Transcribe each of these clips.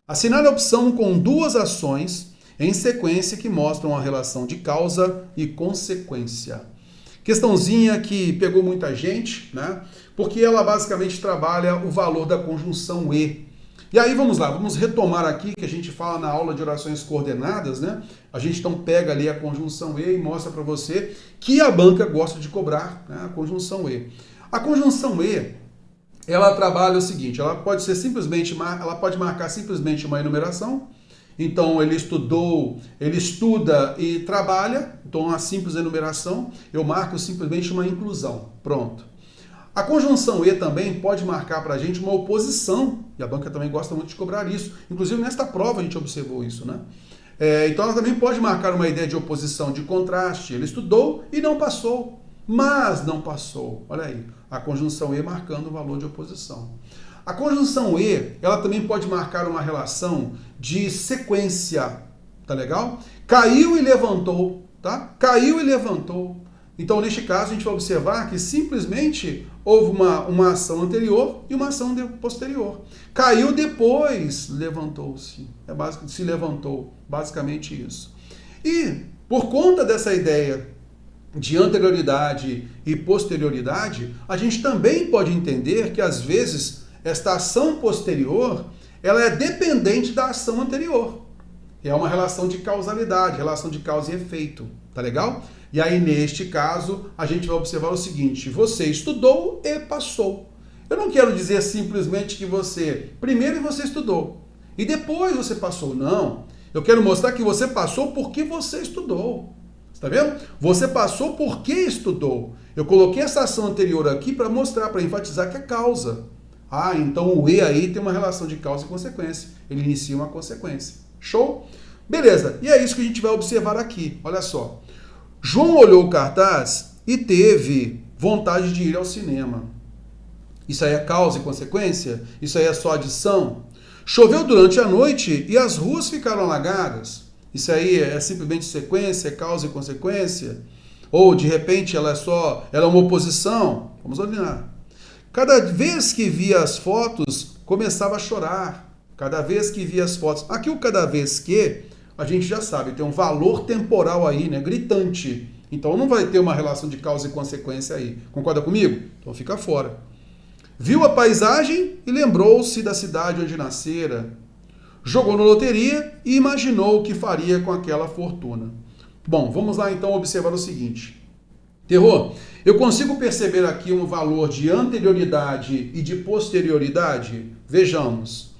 Assinale a opção com duas ações em sequência que mostram a relação de causa e consequência. Questãozinha que pegou muita gente, né? Porque ela basicamente trabalha o valor da conjunção e. E aí vamos lá, vamos retomar aqui que a gente fala na aula de orações coordenadas, né? A gente então pega ali a conjunção e mostra para você que a banca gosta de cobrar, né? A conjunção e. A conjunção e, ela trabalha o seguinte, ela pode ser simplesmente, ela pode marcar simplesmente uma enumeração. Então ele estudou, ele estuda e trabalha, então uma simples enumeração, eu marco simplesmente uma inclusão, pronto. A conjunção e também pode marcar para a gente uma oposição, e a banca também gosta muito de cobrar isso, inclusive nesta prova a gente observou isso, né? Então ela também pode marcar uma ideia de oposição, de contraste, ele estudou e não passou, mas não passou, olha aí, a conjunção e marcando o valor de oposição. A conjunção e, ela também pode marcar uma relação de sequência, tá legal? Caiu e levantou, tá? Caiu e levantou. Então, neste caso, a gente vai observar que simplesmente houve uma ação anterior e uma ação posterior. Caiu depois, levantou-se. Se levantou, basicamente isso. E, por conta dessa ideia de anterioridade e posterioridade, a gente também pode entender que, às vezes, esta ação posterior, ela é dependente da ação anterior. É uma relação de causalidade, relação de causa e efeito, tá legal? E aí, neste caso, a gente vai observar o seguinte, você estudou e passou. Eu não quero dizer simplesmente que primeiro você estudou e depois você passou, não. Eu quero mostrar que você passou porque você estudou. Está vendo? Você passou porque estudou. Eu coloquei essa ação anterior aqui para mostrar, para enfatizar que é causa. Ah, então o E aí tem uma relação de causa e consequência. Ele inicia uma consequência. Show? Beleza. E é isso que a gente vai observar aqui. Olha só. João olhou o cartaz e teve vontade de ir ao cinema. Isso aí é causa e consequência? Isso aí é só adição? Choveu durante a noite e as ruas ficaram alagadas. Isso aí é simplesmente sequência, é causa e consequência? Ou, de repente, ela é uma oposição? Vamos olhar. Cada vez que via as fotos, começava a chorar. Cada vez que via as fotos. Aqui o cada vez que, a gente já sabe, tem um valor temporal aí, né? Gritante. Então não vai ter uma relação de causa e consequência aí. Concorda comigo? Então fica fora. Viu a paisagem e lembrou-se da cidade onde nascera. Jogou na loteria e imaginou o que faria com aquela fortuna. Bom, vamos lá então observar o seguinte. Terror, eu consigo perceber aqui um valor de anterioridade e de posterioridade? Vejamos.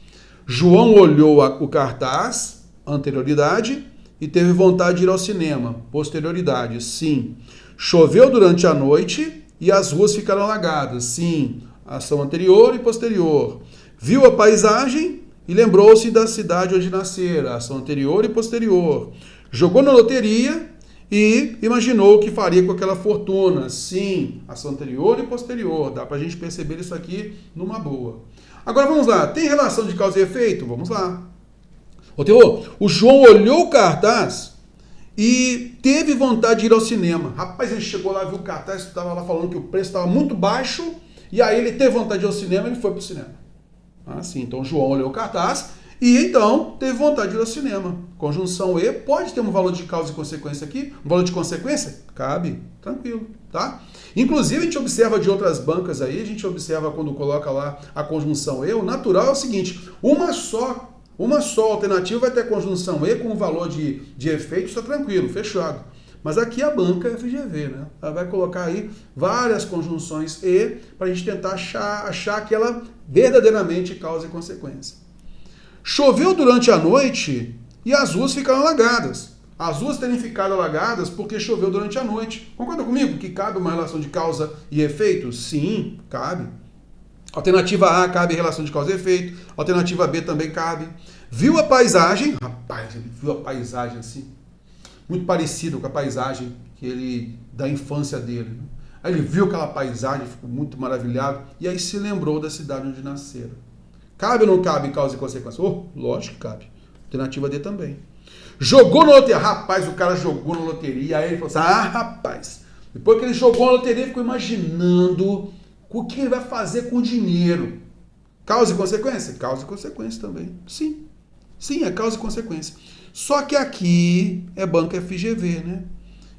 João olhou o cartaz, anterioridade, e teve vontade de ir ao cinema, posterioridade, sim. Choveu durante a noite e as ruas ficaram alagadas, sim. Ação anterior e posterior. Viu a paisagem e lembrou-se da cidade onde nascera, ação anterior e posterior. Jogou na loteria e imaginou o que faria com aquela fortuna. Sim, ação anterior e posterior. Dá pra gente perceber isso aqui numa boa. Agora vamos lá. Tem relação de causa e efeito? Vamos lá. Ô Teô, o João olhou o cartaz e teve vontade de ir ao cinema. Rapaz, ele chegou lá, viu o cartaz, estava lá falando que o preço estava muito baixo, e aí ele teve vontade de ir ao cinema e ele foi para o cinema. Ah, sim. Então João olhou o cartaz e então teve vontade de ir ao cinema. Conjunção E pode ter um valor de causa e consequência aqui? Um valor de consequência? Cabe, tranquilo, tá? Inclusive a gente observa de outras bancas aí, a gente observa quando coloca lá a conjunção E, o natural é o seguinte, uma só alternativa vai ter conjunção E com o valor de efeito, está tranquilo, fechado. Mas aqui a banca é FGV, né? Ela vai colocar aí várias conjunções E para a gente tentar achar aquela verdadeiramente causa e consequência. Choveu durante a noite e as ruas ficaram alagadas. As ruas terem ficado alagadas porque choveu durante a noite. Concorda comigo que cabe uma relação de causa e efeito? Sim, cabe. Alternativa A cabe relação de causa e efeito. Alternativa B também cabe. Viu a paisagem? Rapaz, ele viu a paisagem assim, muito parecido com a paisagem da infância dele. Né? Aí ele viu aquela paisagem, ficou muito maravilhado, e aí se lembrou da cidade onde nasceram. Cabe ou não cabe causa e consequência? Oh, lógico que cabe. Alternativa D também. Jogou na loteria. Rapaz, o cara jogou na loteria, aí ele falou assim, rapaz. Depois que ele jogou na loteria, ele ficou imaginando o que ele vai fazer com o dinheiro. Causa e consequência? Causa e consequência também. Sim. Sim, é causa e consequência. Só que aqui é banco FGV, né?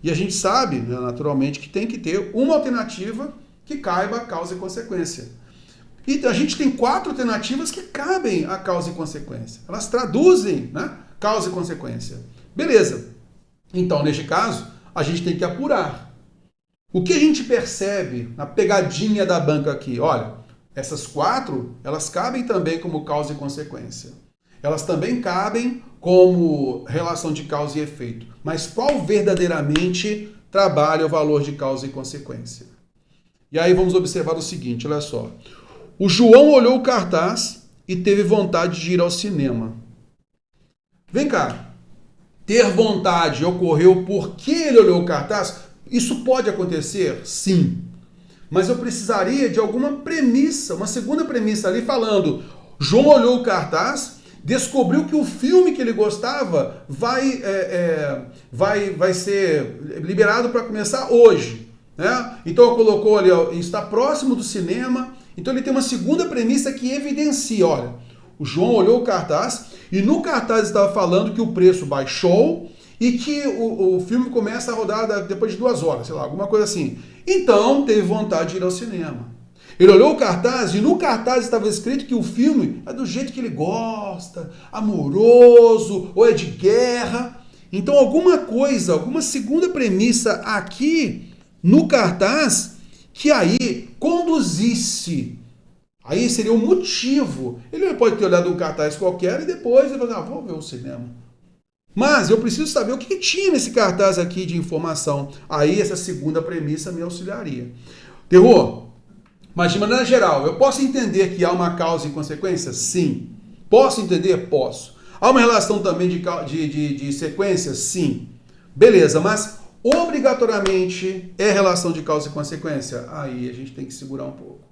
E a gente sabe, né, naturalmente, que tem que ter uma alternativa que caiba a causa e consequência. E a gente tem 4 alternativas que cabem a causa e consequência. Elas traduzem, né, causa e consequência. Beleza. Então, neste caso, a gente tem que apurar. O que a gente percebe na pegadinha da banca aqui? Olha, essas 4, elas cabem também como causa e consequência. Elas também cabem como relação de causa e efeito. Mas qual verdadeiramente trabalha o valor de causa e consequência? E aí vamos observar o seguinte, olha só. O João olhou o cartaz e teve vontade de ir ao cinema. Vem cá. Ter vontade ocorreu porque ele olhou o cartaz? Isso pode acontecer? Sim. Mas eu precisaria de alguma premissa, uma segunda premissa ali falando. João olhou o cartaz, descobriu que o filme que ele gostava vai ser liberado para começar hoje. Né? Então colocou ali, ó, está próximo do cinema. Então ele tem uma segunda premissa que evidencia, olha, o João olhou o cartaz e no cartaz estava falando que o preço baixou e que o filme começa a rodar depois de 2 horas, sei lá, alguma coisa assim. Então teve vontade de ir ao cinema. Ele olhou o cartaz e no cartaz estava escrito que o filme é do jeito que ele gosta, amoroso, ou é de guerra. Então alguma coisa, alguma segunda premissa aqui no cartaz que aí conduzisse. Aí seria o motivo. Ele pode ter olhado um cartaz qualquer e depois ele vai vamos ver o cinema. Mas eu preciso saber o que tinha nesse cartaz aqui de informação. Aí essa segunda premissa me auxiliaria. Terror, mas de maneira geral, eu posso entender que há uma causa e consequência? Sim. Posso entender? Posso. Há uma relação também de sequência? Sim. Beleza, mas obrigatoriamente é relação de causa e consequência? Aí a gente tem que segurar um pouco.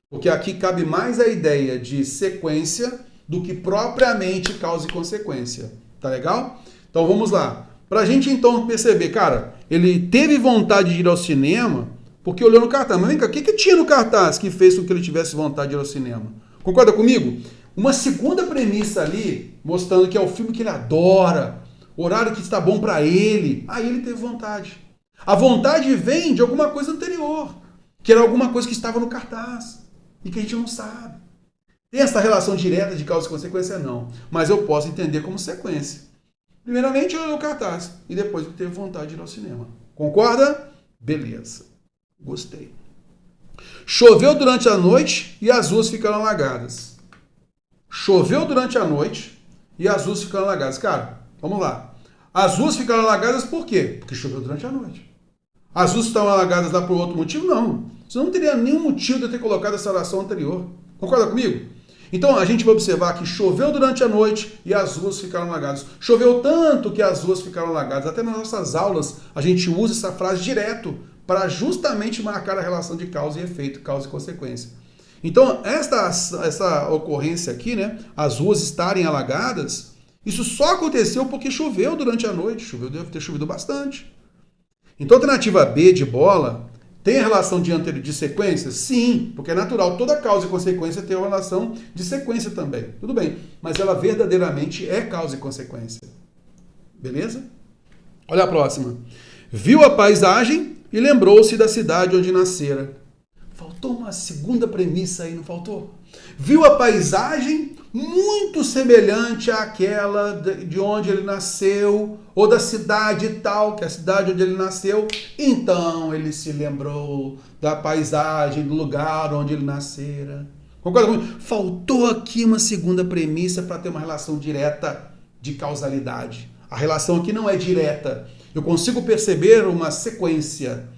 Porque aqui cabe mais a ideia de sequência do que propriamente causa e consequência. Tá legal? Então vamos lá. Pra gente então perceber, cara, ele teve vontade de ir ao cinema porque olhou no cartaz. Mas vem cá, o que tinha no cartaz que fez com que ele tivesse vontade de ir ao cinema? Concorda comigo? Uma segunda premissa ali, mostrando que é o filme que ele adora, horário que está bom para ele. Aí ele teve vontade. A vontade vem de alguma coisa anterior, que era alguma coisa que estava no cartaz e que a gente não sabe. Tem essa relação direta de causa e consequência? Não. Mas eu posso entender como sequência. Primeiramente, olhou o cartaz e depois ele teve vontade de ir ao cinema. Concorda? Beleza. Gostei. Choveu durante a noite e as ruas ficaram alagadas. Choveu durante a noite e as ruas ficaram alagadas. Cara, vamos lá. As ruas ficaram alagadas por quê? Porque choveu durante a noite. As ruas estão alagadas lá por outro motivo? Não. Você não teria nenhum motivo de eu ter colocado essa oração anterior. Concorda comigo? Então a gente vai observar que choveu durante a noite e as ruas ficaram alagadas. Choveu tanto que as ruas ficaram alagadas. Até nas nossas aulas a gente usa essa frase direto para justamente marcar a relação de causa e efeito, causa e consequência. Então essa ocorrência aqui, né, as ruas estarem alagadas, isso só aconteceu porque choveu durante a noite. Deve ter chovido bastante. Então a alternativa B de bola tem a relação de sequência? Sim, porque é natural. Toda causa e consequência tem uma relação de sequência também. Tudo bem, mas ela verdadeiramente é causa e consequência. Beleza? Olha a próxima. Viu a paisagem e lembrou-se da cidade onde nascera. Faltou uma segunda premissa aí, não faltou? Viu a paisagem muito semelhante àquela de onde ele nasceu, ou da cidade tal, que é a cidade onde ele nasceu. Então ele se lembrou da paisagem, do lugar onde ele nascera. Concorda comigo? Faltou aqui uma segunda premissa para ter uma relação direta de causalidade. A relação aqui não é direta. Eu consigo perceber uma sequência,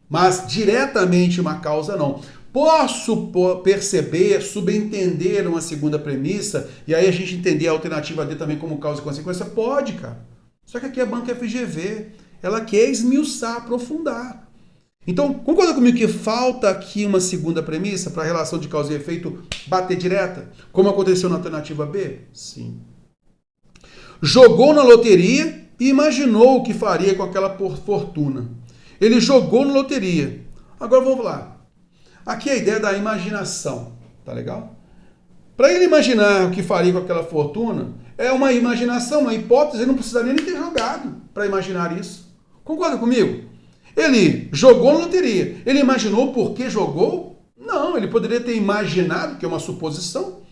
mas diretamente uma causa não. Posso perceber, subentender uma segunda premissa, e aí a gente entender a alternativa D também como causa e consequência? Pode, cara. Só que aqui a banca FGV, ela quer esmiuçar, aprofundar. Então, concorda comigo que falta aqui uma segunda premissa para a relação de causa e efeito bater direta, como aconteceu na alternativa B? Sim. Jogou na loteria e imaginou o que faria com aquela fortuna. Ele jogou na loteria. Agora vamos lá. Aqui é a ideia da imaginação, tá legal? Para ele imaginar o que faria com aquela fortuna, é uma imaginação, uma hipótese, ele não precisaria nem ter jogado para imaginar isso. Concorda comigo? Ele jogou na loteria. Ele imaginou por que jogou? Não, ele poderia ter imaginado, que é uma suposição,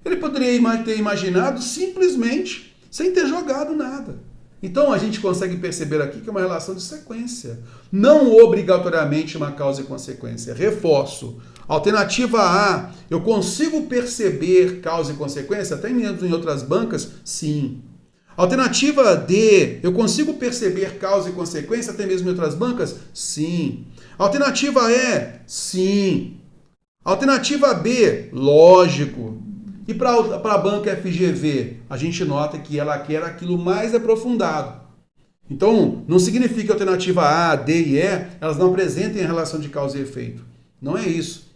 ele poderia ter imaginado simplesmente sem ter jogado nada. Então a gente consegue perceber aqui que é uma relação de sequência, não obrigatoriamente uma causa e consequência. Reforço. Alternativa A, eu consigo perceber causa e consequência até mesmo em outras bancas? Sim. Alternativa D, eu consigo perceber causa e consequência até mesmo em outras bancas? Sim. Alternativa E, sim. Alternativa B, lógico. E para a banca FGV, a gente nota que ela quer aquilo mais aprofundado. Então, não significa que a alternativa A, D e E, elas não apresentem a relação de causa e efeito. Não é isso.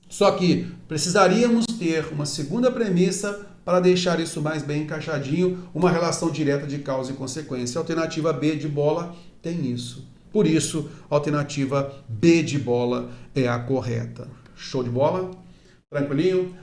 Só que precisaríamos ter uma segunda premissa para deixar isso mais bem encaixadinho, uma relação direta de causa e consequência. A alternativa B de bola tem isso. Por isso, a alternativa B de bola é a correta. Show de bola? Tranquilinho?